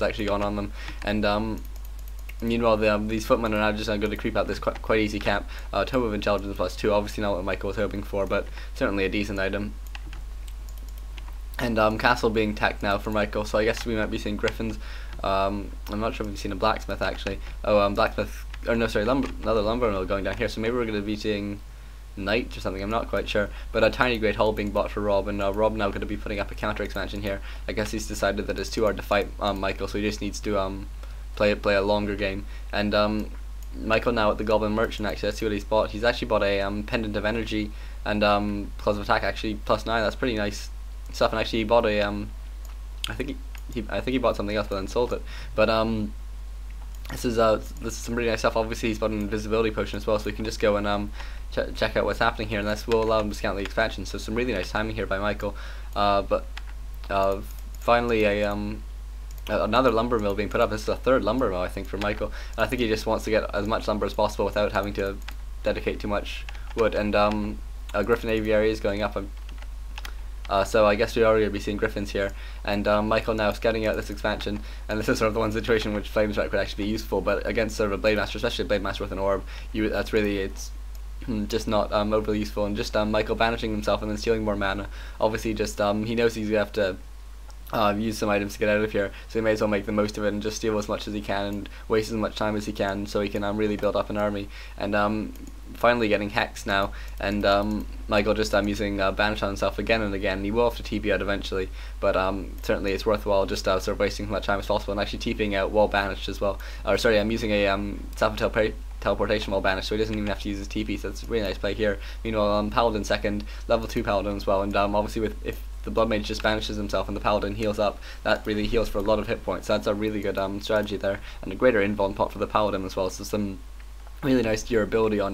actually gone on them, and meanwhile these footmen are now just going to creep out this quite easy camp. Tome of Intelligence +2, obviously not what Michael was hoping for, but certainly a decent item. And castle being tacked now for Michael, so I guess we might be seeing griffins. I'm not sure if we've seen a blacksmith actually. Oh, blacksmith, or no, sorry, another lumber mill going down here, so maybe we're going to be seeing knight or something, I'm not quite sure, but a tiny great hall being bought for Rob, and Rob now going to be putting up a counter expansion here. I guess he's decided that it's too hard to fight Michael, so he just needs to play a longer game. And Michael now at the Goblin Merchant, actually, let's see what he's bought. He's actually bought a Pendant of Energy and Claws of Attack, actually +9, that's pretty nice stuff. And actually he bought a I think he bought something else but then sold it, but this is some really nice stuff. Obviously he's bought an invisibility potion as well, so we can just go and check out what's happening here, and this will allow him to scout the expansion. So some really nice timing here by Michael. But finally another lumber mill being put up. This is a third lumber mill, I think, for Michael, and I think he just wants to get as much lumber as possible without having to dedicate too much wood. And a Griffin Aviary is going up. So I guess we are going to be seeing griffins here, and Michael now scouting out this expansion, and this is sort of the one situation in which Flames Strike could actually be useful, but against sort of a Blade Master, especially a Blade Master with an orb, it's just not overly useful. And just Michael banishing himself and then stealing more mana. Obviously just he knows he's going to have to use some items to get out of here, so he may as well make the most of it and just steal as much as he can and waste as much time as he can, so he can really build up an army. And finally getting Hex now, and Michael just using Banish on himself again and again. He will have to TP out eventually, but certainly it's worthwhile just sort of wasting as much time as possible, and actually TPing out while banished as well. Or sorry, I'm using a teleportation while banished, so he doesn't even have to use his TP, so it's a really nice play here. Meanwhile, Paladin second, level 2 Paladin as well, and obviously if the Blood Mage just banishes himself and the Paladin heals up, that really heals for a lot of hit points. That's a really good strategy there, and a greater invuln pot for the Paladin as well, so some really nice durability on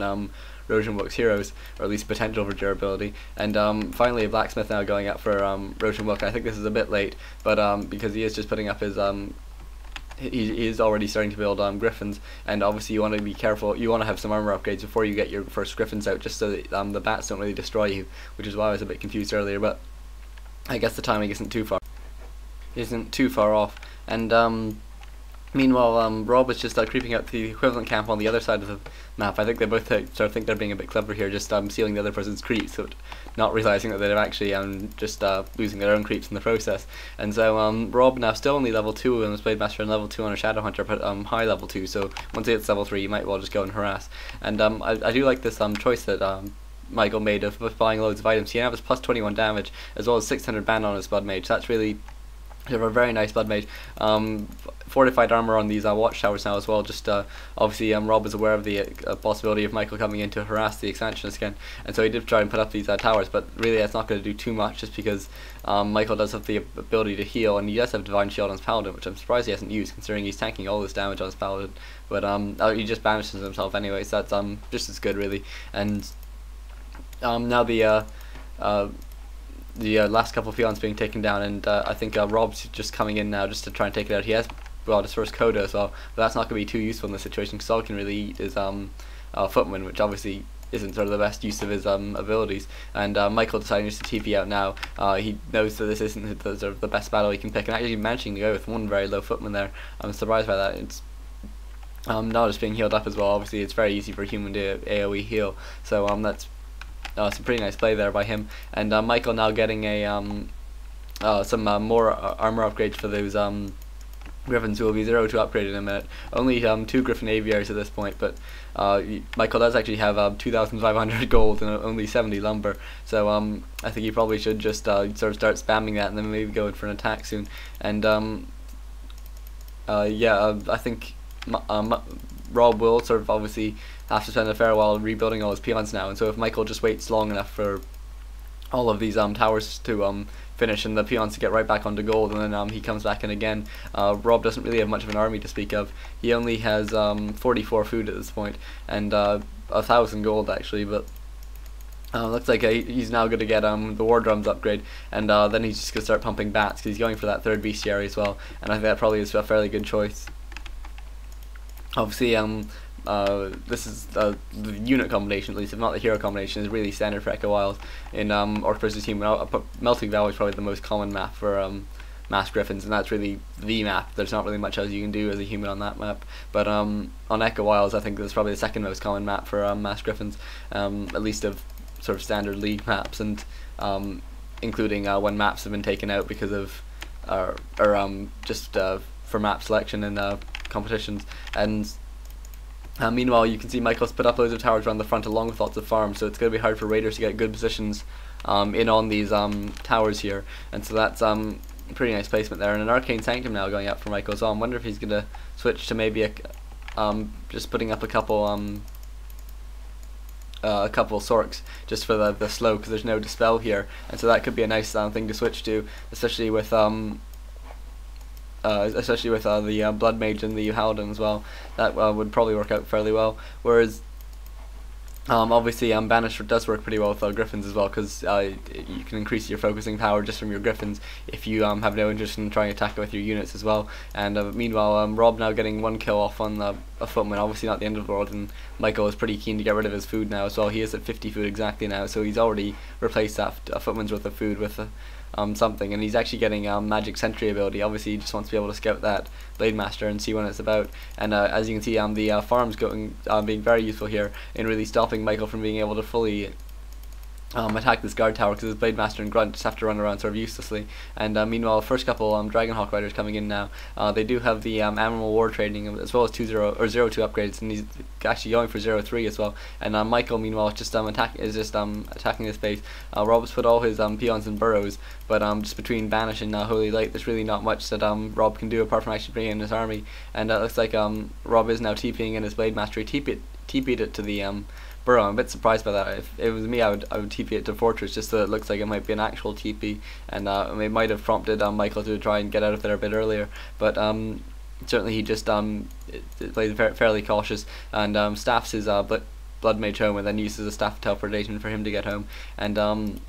RohJinWook's heroes, or at least potential for durability. And finally a blacksmith now going up for RohJinWook. I think this is a bit late, but because he is just putting up his he is already starting to build griffins, and obviously you want to be careful, you want to have some armor upgrades before you get your first griffins out, just so that the bats don't really destroy you, which is why I was a bit confused earlier, but I guess the timing isn't too far off. And meanwhile, Rob is just creeping out to the equivalent camp on the other side of the map. I think they both sort of think they're being a bit clever here, just stealing the other person's creeps, so not realizing that they're actually just losing their own creeps in the process. And so Rob now still only level 2 on his Blade Master and level 2 on a Shadow Hunter, but high level 2, so once he hits level 3 you might well just go and harass. And I do like this choice that Michael made of buying loads of items. He now has +21 damage as well as 600 mana on his Blood Mage, so that's really a very nice Blood Mage. Fortified armor on these watchtowers now as well. Just obviously Rob is aware of the possibility of Michael coming in to harass the expansionist again, and so he did try and put up these towers, but really that's not going to do too much, just because Michael does have the ability to heal, and he does have Divine Shield on his Paladin, which I'm surprised he hasn't used, considering he's tanking all this damage on his Paladin. But he just banishes himself anyway, so that's just as good really. And now the last couple of peons being taken down, and I think Rob's just coming in now just to try and take it out. He has brought his first Coda as well, but that's not going to be too useful in this situation, because all he can really eat is Footman, which obviously isn't sort of the best use of his abilities. And Michael deciding just to TP out now. He knows that this isn't the best battle he can pick, and actually managing to go with one very low Footman there. I'm surprised by that. It's now just being healed up as well. Obviously it's very easy for a human to AoE heal, so that's some pretty nice play there by him. And Michael now getting a some more armor upgrades for those griffins, who will be 0 to upgrade in a minute. Only 2 Griffin Aviaries at this point, but Michael does actually have 2,500 gold and only 70 lumber, so I think he probably should just sort of start spamming that and then maybe go in for an attack soon. And yeah, I think Rob will sort of obviously have to spend a fair while rebuilding all his peons now, and so if Michael just waits long enough for all of these towers to finish and the peons to get right back onto gold, and then he comes back in again, Rob doesn't really have much of an army to speak of. He only has 44 food at this point, and 1,000 gold actually, but looks like he's now going to get the War Drums upgrade, and then he's just going to start pumping bats, because he's going for that third bestiary as well, and I think that probably is a fairly good choice. Obviously this is the unit combination, at least if not the hero combination, is really standard for Echo Wild in Orc vs Human. Melting Valley is probably the most common map for mass griffins, and that's really the map. There's not really much else you can do as a human on that map. But on Echo Wilds, I think that's probably the second most common map for mass griffins, at least of sort of standard League maps, and including when maps have been taken out because of just for map selection and competitions. And meanwhile, you can see Michael's put up loads of towers around the front along with lots of farms, so it's going to be hard for raiders to get good positions in on these towers here, and so that's pretty nice placement there. And an Arcane Sanctum now going up for Michael, so I wonder if he's going to switch to maybe just putting up a couple Sorks just for the slow, because there's no dispel here, and so that could be a nice thing to switch to, especially with the Blood Mage and the Paladin as well. That would probably work out fairly well. Whereas obviously Banish does work pretty well with Griffins as well, because you can increase your focusing power just from your Griffins if you have no interest in trying to attack it with your units as well. And meanwhile, Rob now getting 1 kill off on a footman, obviously not the end of the world, and Michael is pretty keen to get rid of his food now as well. He is at 50 food exactly now, so he's already replaced that footman's worth of food with something, and he's actually getting magic sentry ability. Obviously he just wants to be able to scout that Blade Master and see when it's about, and as you can see the farms being very useful here in really stopping Michael from being able to fully attack this guard tower, because his Blade Master and Grunt just have to run around sort of uselessly. And meanwhile, first couple Dragonhawk Riders coming in now. They do have the Animal War training as well as 2-0 or 0-2 upgrades, and he's actually going for 0-3 as well. And Michael meanwhile is just attacking this base. Rob's put all his peons in burrows, but just between Banish and Holy Light, there's really not much that Rob can do apart from actually bringing in his army. And it looks like Rob is now TPing in his Blade Master. He TP'd it to the burrow. I'm a bit surprised by that. If it was me, I would TP it to Fortress, just so it looks like it might be an actual TP, and it might have prompted Michael to try and get out of there a bit earlier. But certainly he just plays fairly cautious, and staffs his Blood Mage home, and then uses a staff teleportation for him to get home. And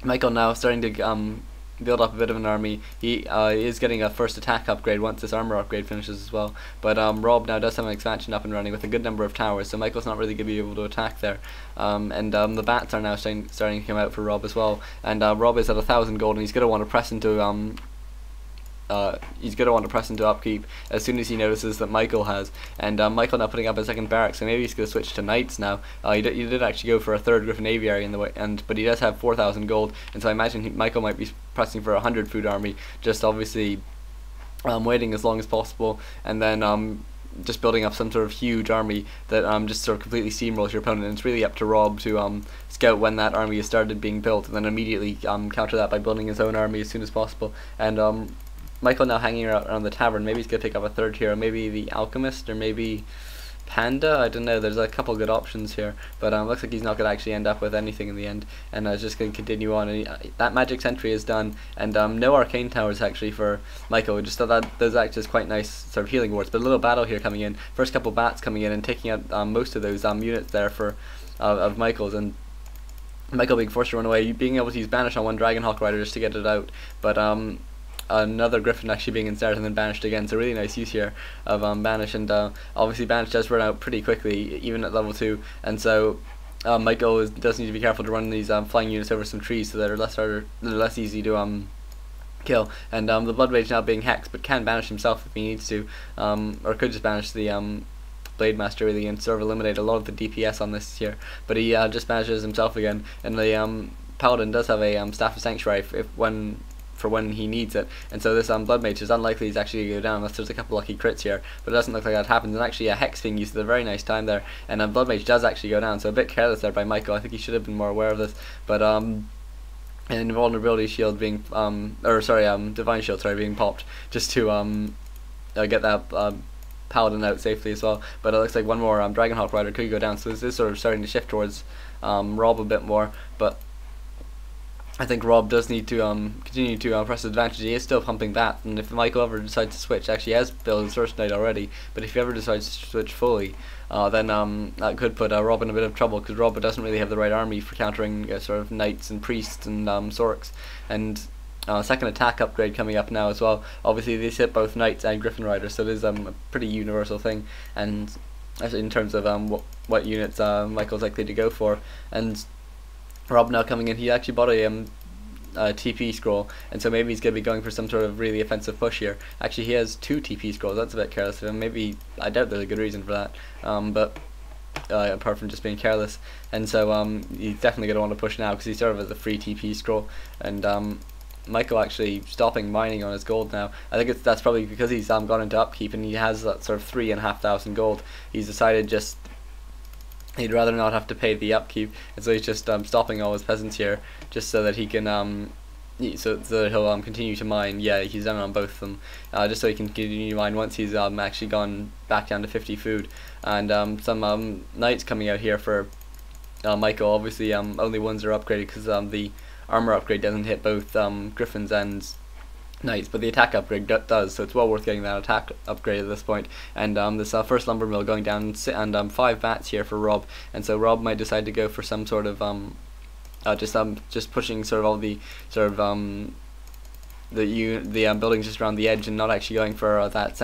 Michael now starting to build up a bit of an army. He is getting a first attack upgrade once this armor upgrade finishes as well. But Rob now does have an expansion up and running with a good number of towers, so Michael's not really going to be able to attack there. And the bats are now starting to come out for Rob as well. And Rob is at 1,000 gold, and he's going to want to press into upkeep as soon as he notices that Michael has. And Michael now putting up a second barracks, so maybe he's going to switch to knights now. He did actually go for a third Griffin Aviary in the way, but he does have 4,000 gold, and so I imagine Michael might be pressing for a 100 food army, just obviously waiting as long as possible, and then just building up some sort of huge army that just sort of completely steamrolls your opponent. And it's really up to Rob to scout when that army has started being built, and then immediately counter that by building his own army as soon as possible. And Michael now hanging around the tavern. Maybe he's going to pick up a third hero, maybe the Alchemist, or maybe Panda. I don't know, there's a couple good options here, but looks like he's not going to actually end up with anything in the end, and just going to continue on. And that magic sentry is done, and no arcane towers actually for Michael. Just thought that those act as quite nice sort of healing wards, but a little battle here coming in. First couple bats coming in and taking out most of those units there for of Michael's, and Michael being forced to run away, being able to use Banish on one Dragonhawk Rider just to get it out, but another Griffin actually being inserted and then banished again, so really nice use here of Banish. And obviously Banish does run out pretty quickly even at level 2, and so Michael does need to be careful to run these flying units over some trees so that they're less easy to kill. And the Blood Rage now being hexed, but can banish himself if he needs to, or could just banish the Blade Master really and sort of eliminate a lot of the DPS on this here, but he just banishes himself again. And the Paladin does have a Staff of Sanctuary for when he needs it, and so this Blood Mage is unlikely he's actually going to go down unless there's a couple lucky crits here, but it doesn't look like that happens. And actually a Hex being used at a very nice time there, and Blood Mage does actually go down, so a bit careless there by Michael. I think he should have been more aware of this, but an invulnerability shield being divine shield being popped just to get that Paladin out safely as well. But it looks like one more Dragonhawk Rider could go down, so this is sort of starting to shift towards Rob a bit more, but I think Rob does need to continue to press advantage. He is still pumping that, and if Michael ever decides to switch, actually he has built his first knight already, but if he ever decides to switch fully, then that could put Rob in a bit of trouble, because Rob doesn't really have the right army for countering sort of knights and priests and Sorks. And second attack upgrade coming up now as well. Obviously these hit both knights and Griffin Riders, so it is a pretty universal thing, and in terms of what units Michael's likely to go for. And Rob now coming in, he actually bought a TP scroll, and so maybe he's going to be going for some sort of really offensive push here. Actually, he has 2 TP scrolls. That's a bit careless of him. Maybe, I doubt there's a good reason for that. But apart from just being careless, and so he's definitely going to want to push now because he sort of has a free TP scroll, and Michael actually stopping mining on his gold now. I think that's probably because he's gone into upkeep and he has that sort of 3,500 gold. He's decided just he'd rather not have to pay the upkeep, and so he's just stopping all his peasants here just so that he can so that he'll continue to mine. Yeah, he's done it on both of them, just so he can continue to mine once he's actually gone back down to 50 food. And some knights coming out here for Michael. Obviously only ones are upgraded because the armor upgrade doesn't hit both griffins and knights, but the attack upgrade does, so it's well worth getting that attack upgrade at this point. And this first lumber mill going down, and 5 bats here for Rob, and so Rob might decide to go for some sort of just pushing sort of all the sort of the buildings just around the edge and not actually going for that